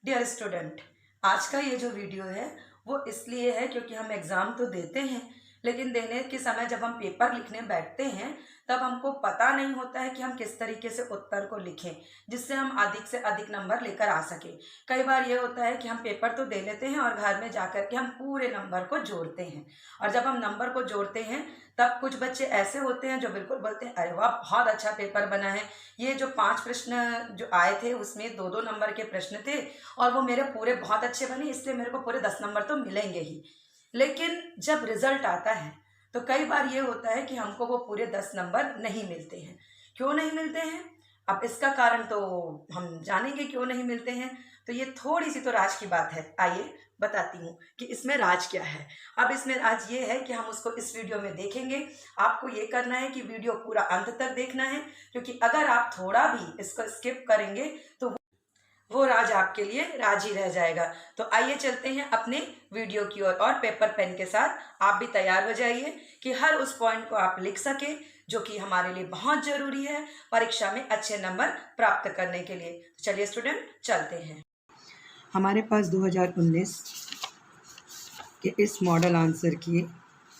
Dear student, आज का ये जो वीडियो है वो इसलिए है क्योंकि हम एग्ज़ाम तो देते हैं, लेकिन देने के समय जब हम पेपर लिखने बैठते हैं तब हमको पता नहीं होता है कि हम किस तरीके से उत्तर को लिखें जिससे हम अधिक से अधिक नंबर लेकर आ सकें। कई बार ये होता है कि हम पेपर तो दे लेते हैं और घर में जाकर के हम पूरे नंबर को जोड़ते हैं, और जब हम नंबर को जोड़ते हैं तब कुछ बच्चे ऐसे होते हैं जो बिल्कुल बोलते हैं, अरे वाह बहुत अच्छा पेपर बना है, ये जो 5 प्रश्न जो आए थे उसमें 2-2 नंबर के प्रश्न थे और वो मेरे पूरे बहुत अच्छे बने, इसलिए मेरे को पूरे 10 नंबर तो मिलेंगे ही। लेकिन जब रिजल्ट आता है तो कई बार ये होता है कि हमको वो पूरे 10 नंबर नहीं मिलते हैं। क्यों नहीं मिलते हैं? अब इसका कारण तो हम जानेंगे क्यों नहीं मिलते हैं। तो ये थोड़ी सी तो राज की बात है, आइए बताती हूँ कि इसमें राज क्या है। अब इसमें राज ये है कि हम उसको इस वीडियो में देखेंगे। आपको ये करना है कि वीडियो पूरा अंत तक देखना है, क्योंकि अगर आप थोड़ा भी इसको स्किप करेंगे तो वो राज आपके लिए राज ही रह जाएगा। तो आइए चलते हैं अपने वीडियो की ओर, और पेपर पेन के साथ आप भी तैयार हो जाइए कि हर उस पॉइंट को आप लिख सके जो कि हमारे लिए बहुत जरूरी है परीक्षा में अच्छे नंबर प्राप्त करने के लिए। तो चलिए स्टूडेंट चलते हैं। हमारे पास 2019 के इस मॉडल आंसर के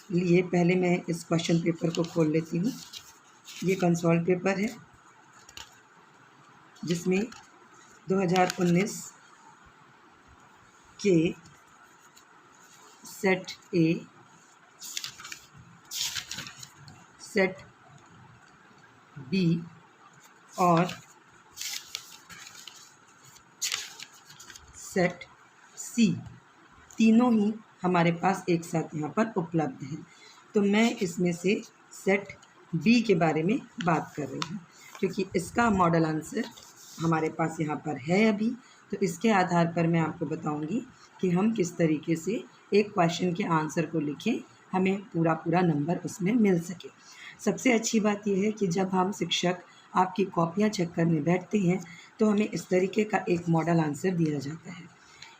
लिए पहले मैं इस क्वेश्चन पेपर को खोल लेती हूँ। ये कंसोल पेपर है जिसमें 2019 के सेट ए, सेट बी और सेट सी तीनों ही हमारे पास एक साथ यहाँ पर उपलब्ध हैं। तो मैं इसमें से सेट बी के बारे में बात कर रही हूँ क्योंकि इसका मॉडल आंसर हमारे पास यहाँ पर है अभी। तो इसके आधार पर मैं आपको बताऊँगी कि हम किस तरीके से एक क्वेश्चन के आंसर को लिखें, हमें पूरा नंबर उसमें मिल सके। सबसे अच्छी बात यह है कि जब हम शिक्षक आपकी कॉपियाँ चेक करने बैठते हैं तो हमें इस तरीके का एक मॉडल आंसर दिया जाता है।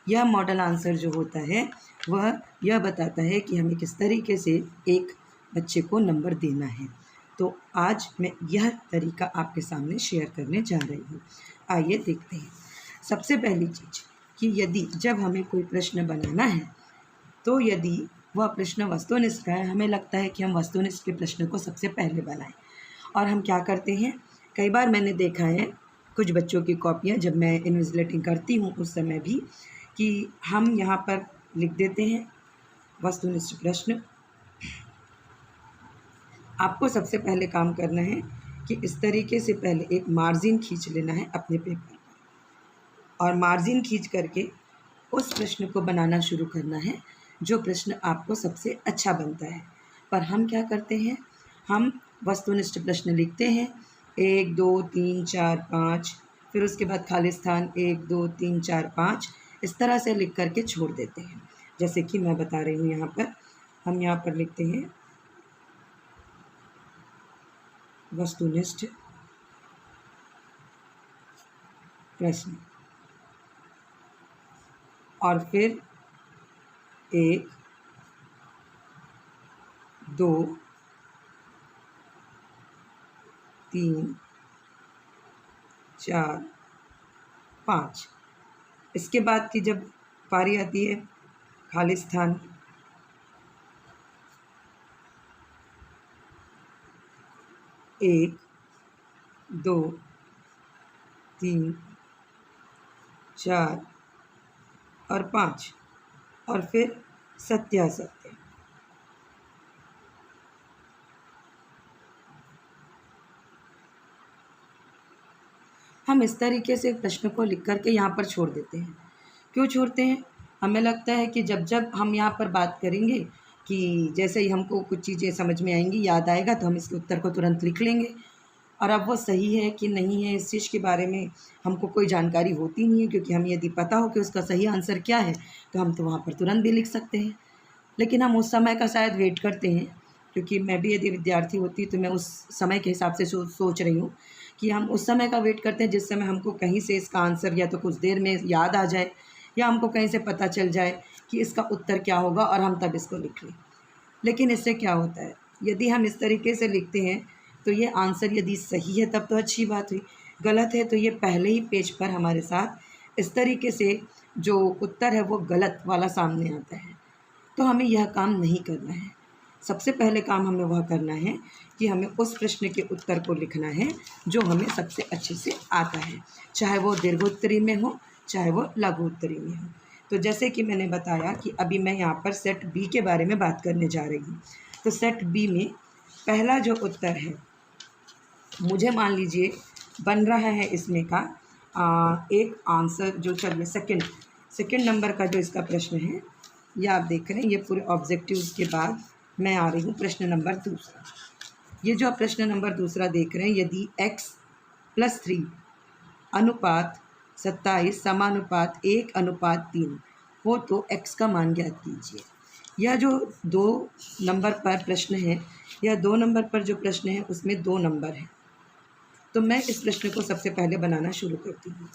यह मॉडल आंसर जो होता है वह यह बताता है कि हमें किस तरीके से एक बच्चे को नंबर देना है। तो आज मैं यह तरीका आपके सामने शेयर करने जा रही हूँ। आइए देखते हैं। सबसे पहली चीज़ कि यदि जब हमें कोई प्रश्न बनाना है तो यदि वह प्रश्न वस्तुनिष्ठ का है, हमें लगता है कि हम वस्तुनिष्ठ के प्रश्न को सबसे पहले बनाएं। और हम क्या करते हैं, कई बार मैंने देखा है कुछ बच्चों की कॉपियाँ जब मैं इन्विजिलेटिंग करती हूँ उस समय भी, कि हम यहाँ पर लिख देते हैं वस्तुनिष्ठ प्रश्न। आपको सबसे पहले काम करना है कि इस तरीके से पहले एक मार्जिन खींच लेना है अपने पेपर पर, और मार्जिन खींच करके उस प्रश्न को बनाना शुरू करना है जो प्रश्न आपको सबसे अच्छा बनता है। पर हम क्या करते हैं, हम वस्तुनिष्ठ प्रश्न लिखते हैं 1 2 3 4 5, फिर उसके बाद खाली स्थान 1 2 3 4 5 इस तरह से लिख करके छोड़ देते हैं। जैसे कि मैं बता रही हूँ, यहाँ पर हम यहाँ पर लिखते हैं वस्तुनिष्ठ प्रश्न, और फिर 1 2 3 4 5। इसके बाद की जब पारी आती है खाली स्थान, 1 2 3 4 और 5, और फिर सत्यासत्य। हम इस तरीके से प्रश्न को लिख करके यहाँ पर छोड़ देते हैं। क्यों छोड़ते हैं? हमें लगता है कि जब जब हम यहाँ पर बात करेंगे कि जैसे ही हमको कुछ चीज़ें समझ में आएंगी, याद आएगा, तो हम इसके उत्तर को तुरंत लिख लेंगे। और अब वो सही है कि नहीं है इस चीज़ के बारे में हमको कोई जानकारी होती नहीं है, क्योंकि हमें यदि पता हो कि उसका सही आंसर क्या है तो हम तो वहाँ पर तुरंत भी लिख सकते हैं। लेकिन हम उस समय का शायद वेट करते हैं, क्योंकि मैं भी यदि विद्यार्थी होती तो मैं उस समय के हिसाब से सोच रही हूँ कि हम उस समय का वेट करते हैं जिस समय हमको कहीं से इसका आंसर या तो कुछ देर में याद आ जाए या हमको कहीं से पता चल जाए कि इसका उत्तर क्या होगा और हम तब इसको लिख लें। लेकिन इससे क्या होता है, यदि हम इस तरीके से लिखते हैं तो ये आंसर यदि सही है तब तो अच्छी बात हुई, गलत है तो ये पहले ही पेज पर हमारे साथ इस तरीके से जो उत्तर है वो गलत वाला सामने आता है, तो हमें यह काम नहीं करना है। सबसे पहले काम हमें वह करना है कि हमें उस प्रश्न के उत्तर को लिखना है जो हमें सबसे अच्छे से आता है, चाहे वो दीर्घोत्तरी में हो चाहे वो लघु उत्तरी में हो। तो जैसे कि मैंने बताया कि अभी मैं यहाँ पर सेट बी के बारे में बात करने जा रही हूँ। तो सेट बी में पहला जो उत्तर है, मुझे मान लीजिए बन रहा है इसमें का एक आंसर जो, चलिए सेकंड नंबर का जो इसका प्रश्न है, ये आप देख रहे हैं, ये पूरे ऑब्जेक्टिव्स के बाद मैं आ रही हूँ प्रश्न नंबर दूसरा। ये जो आप प्रश्न नंबर दूसरा देख रहे हैं, यदि x+3 अनुपात 27 समानुपात 1:3 हो तो x का मान ज्ञात कीजिए। यह जो 2 नंबर पर प्रश्न है, यह 2 नंबर पर जो प्रश्न है उसमें 2 नंबर है। तो मैं इस प्रश्न को सबसे पहले बनाना शुरू करती हूँ।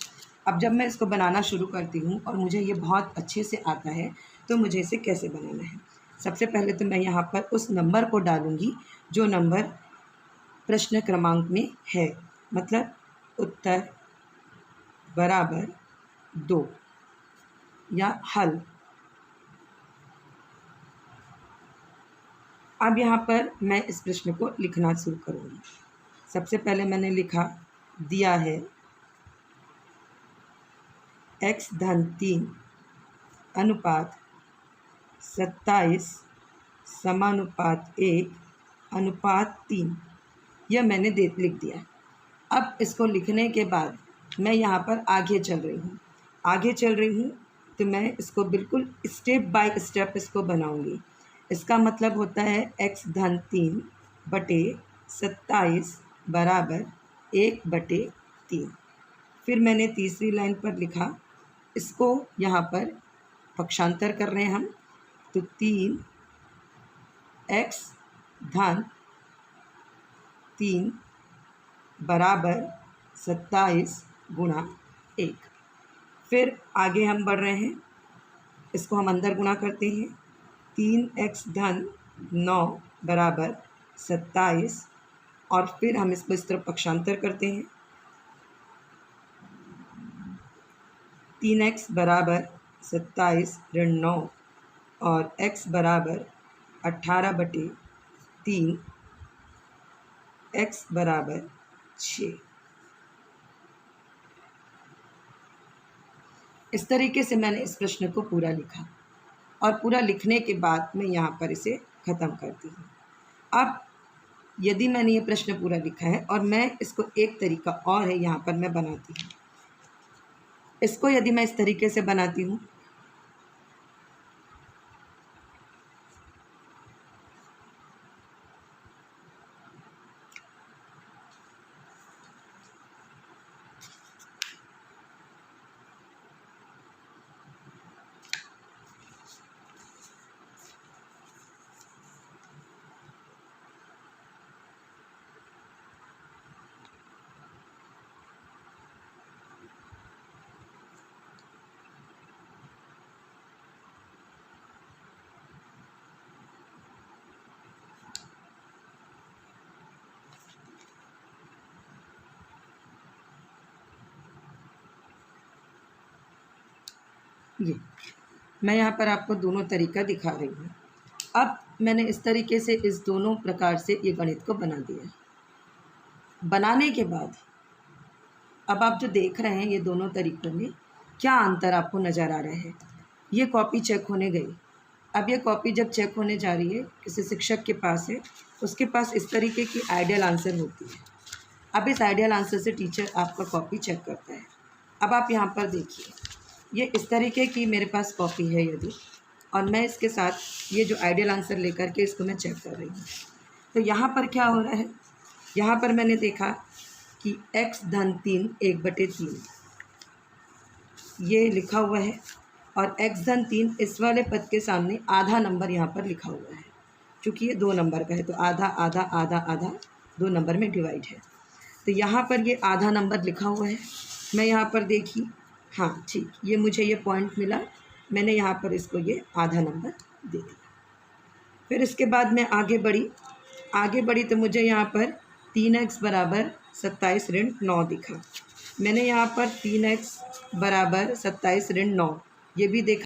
अब जब मैं इसको बनाना शुरू करती हूँ और मुझे ये बहुत अच्छे से आता है, तो मुझे इसे कैसे बनाना है। सबसे पहले तो मैं यहाँ पर उस नंबर को डालूँगी जो नंबर प्रश्न क्रमांक में है, मतलब उत्तर बराबर 2 या हल। अब यहाँ पर मैं इस प्रश्न को लिखना शुरू करूँगी। सबसे पहले मैंने लिखा, दिया है x-3 अनुपात 27 समानुपात 1:3, यह मैंने लिख दिया। अब इसको लिखने के बाद मैं यहाँ पर आगे चल रही हूँ तो मैं इसको बिल्कुल स्टेप बाय स्टेप इसको बनाऊँगी। इसका मतलब होता है x-3 बटे 27 बराबर 1/3। फिर मैंने तीसरी लाइन पर लिखा, इसको यहाँ पर पक्षांतर कर रहे हैं हम, तो 3x-3 बराबर 27 गुणा 1। फिर आगे हम बढ़ रहे हैं, इसको हम अंदर गुणा करते हैं, 3x-9 बराबर 27, और फिर हम इसको इस तरफ पक्षांतर करते हैं, 3x बराबर 27 ऋण 9 और x बराबर 18/3, x बराबर 6। इस तरीके से मैंने इस प्रश्न को पूरा लिखा और पूरा लिखने के बाद मैं यहाँ पर इसे ख़त्म करती हूँ। अब यदि मैंने ये प्रश्न पूरा लिखा है और मैं इसको एक तरीका और है यहाँ पर मैं बनाती हूँ, इसको यदि मैं इस तरीके से बनाती हूँ, ये मैं यहाँ पर आपको दोनों तरीका दिखा रही हूँ। अब मैंने इस तरीके से इस दोनों प्रकार से ये गणित को बना दिया। बनाने के बाद अब आप जो देख रहे हैं ये दोनों तरीकों में क्या अंतर आपको नज़र आ रहा है। ये कॉपी चेक होने गई। अब ये कॉपी जब चेक होने जा रही है, किसी शिक्षक के पास है, उसके पास इस तरीके की आइडियल आंसर होती है। अब इस आइडियल आंसर से टीचर आपका कॉपी चेक करता है। अब आप यहाँ पर देखिए, ये इस तरीके की मेरे पास कॉपी है यदि, और मैं इसके साथ ये जो आइडियल आंसर लेकर के इसको मैं चेक कर रही हूँ। तो यहाँ पर क्या हो रहा है, यहाँ पर मैंने देखा कि x-3 1/3 ये लिखा हुआ है, और x-3 इस वाले पद के सामने आधा नंबर यहाँ पर लिखा हुआ है। चूँकि ये 2 नंबर का है तो आधा आधा आधा आधा 2 नंबर में डिवाइड है। तो यहाँ पर ये आधा नंबर लिखा हुआ है। मैं यहाँ पर देखी, हाँ ठीक, ये मुझे ये पॉइंट मिला, मैंने यहाँ पर इसको ये आधा नंबर दे दिया। फिर इसके बाद मैं आगे बढ़ी तो मुझे यहाँ पर 3x बराबर 27 ऋण 9 दिखा। मैंने यहाँ पर 3x बराबर 27 ऋण 9, ये भी देखा